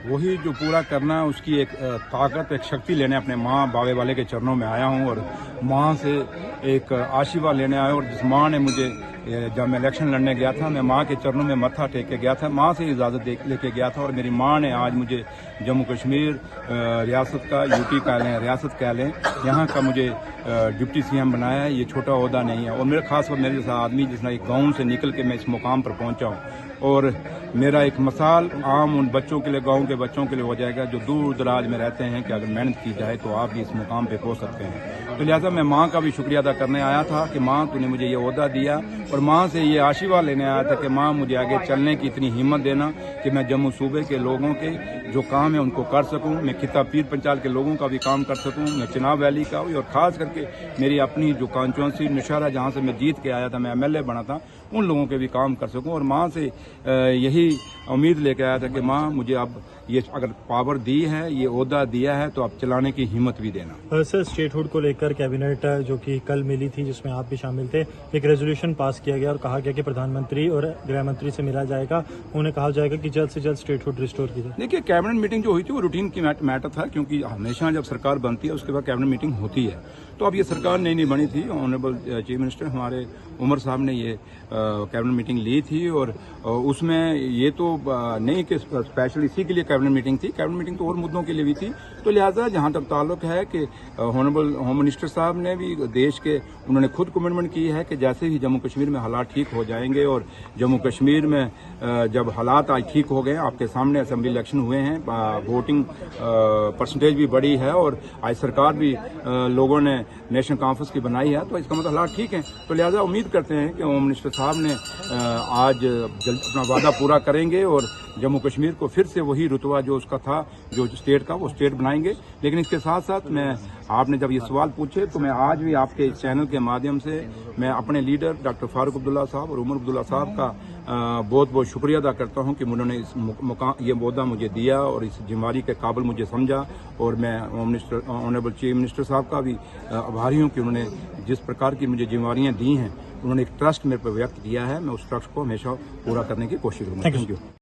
वही जो पूरा करना है उसकी एक ताकत, एक शक्ति लेने अपने माँ बाबे वाले के चरणों में आया हूँ और माँ से एक आशीर्वाद लेने आया हूँ। और जिस माँ ने मुझे, जब मैं इलेक्शन लड़ने गया था, मैं माँ के चरणों में मत्था टेक के गया था, माँ से इजाज़त लेके गया था और मेरी माँ ने आज मुझे जम्मू कश्मीर रियासत का, यूटी कह लें, रियासत कह लें, यहाँ का मुझे डिप्टी सीएम बनाया है। ये छोटा ओहदा नहीं है और मेरे खासकर मेरे जैसा आदमी जिसने एक गाँव से निकल के मैं इस मुकाम पर पहुँचा हूँ और मेरा एक मिसाल आम उन बच्चों के लिए, गांव के बच्चों के लिए हो जाएगा जो दूर दराज में रहते हैं कि अगर मेहनत की जाए तो आप भी इस मुकाम पे पहुंच सकते हैं। तो लिहाजा मैं माँ का भी शुक्रिया अदा करने आया था कि माँ तूने मुझे ये ओहदा दिया और माँ से ये आशीर्वाद लेने आया था कि माँ मुझे आगे चलने की इतनी हिम्मत देना कि मैं जम्मू सूबे के लोगों के जो काम है उनको कर सकूँ, मैं खिता पीर पंचाल के लोगों का भी काम कर सकूँ, मैं चिनाब वैली का भी, और खास करके मेरी अपनी जो कॉन्स्टिट्यूंसी नौशहरा जहाँ से मैं जीत के आया था, मैं MLA बना था, उन लोगों के भी काम कर सकूं। और माँ से यही उम्मीद लेके आया था कि माँ मुझे अब ये अगर पावर दी है, ये ओहदा दिया है तो अब चलाने की हिम्मत भी देना। सर, स्टेटहुड को लेकर कैबिनेट जो कि कल मिली थी जिसमें आप भी शामिल थे, एक रेजोल्यूशन पास किया गया और कहा गया कि प्रधानमंत्री और गृह मंत्री से मिला जाएगा, उन्हें कहा जाएगा कि जल्द से जल्द स्टेटहुड रिस्टोर की जाए। देखिए, कैबिनेट मीटिंग जो हुई थी वो रूटीन की मैटर था, क्योंकि हमेशा जब सरकार बनती है उसके बाद कैबिनेट मीटिंग होती है। तो अब ये सरकार नई नहीं बनी थी, ऑनरेबल चीफ मिनिस्टर हमारे उमर साहब ने ये कैबिनेट मीटिंग ली थी और उसमें ये तो नहीं कि स्पेशल इसी के लिए कैबिनेट मीटिंग थी, कैबिनेट मीटिंग तो और मुद्दों के लिए भी थी। तो लिहाजा जहां तक ताल्लुक है कि ऑनरेबल होम मिनिस्टर साहब ने भी देश के, उन्होंने खुद कमिटमेंट की है कि जैसे ही जम्मू कश्मीर में हालात ठीक हो जाएंगे और जम्मू कश्मीर में जब हालात आज ठीक हो गए, आपके सामने असेंबली इलेक्शन हुए हैं, वोटिंग परसेंटेज भी बढ़ी है और आज सरकार भी लोगों ने नेशनल कॉन्फ्रेंस की बनाई है, तो इसका मतलब हालात ठीक है। तो लिहाजा उम्मीद करते हैं कि होम मिनिस्टर साहब ने आज जल्द अपना वादा पूरा करेंगे और जम्मू कश्मीर को फिर से वही रुतबा जो उसका था, जो स्टेट का, वो स्टेट बनाएंगे। लेकिन इसके साथ साथ मैं, आपने जब ये सवाल पूछे तो मैं आज भी आपके इस चैनल के माध्यम से मैं अपने लीडर डॉक्टर फारूक अब्दुल्ला साहब और उमर अब्दुल्ला साहब का बहुत बहुत शुक्रिया अदा करता हूं कि उन्होंने इस ये ओहदा मुझे दिया और इस जिम्मेदारी के काबिल मुझे समझा। और मैं home minister, honourable chief minister साहब का भी आभारी हूं कि उन्होंने जिस प्रकार की मुझे जिम्मेदारियां दी हैं, उन्होंने एक ट्रस्ट मेरे पर व्यक्त किया है, मैं उस ट्रस्ट को हमेशा पूरा करने की कोशिश करूंगा। Thank you.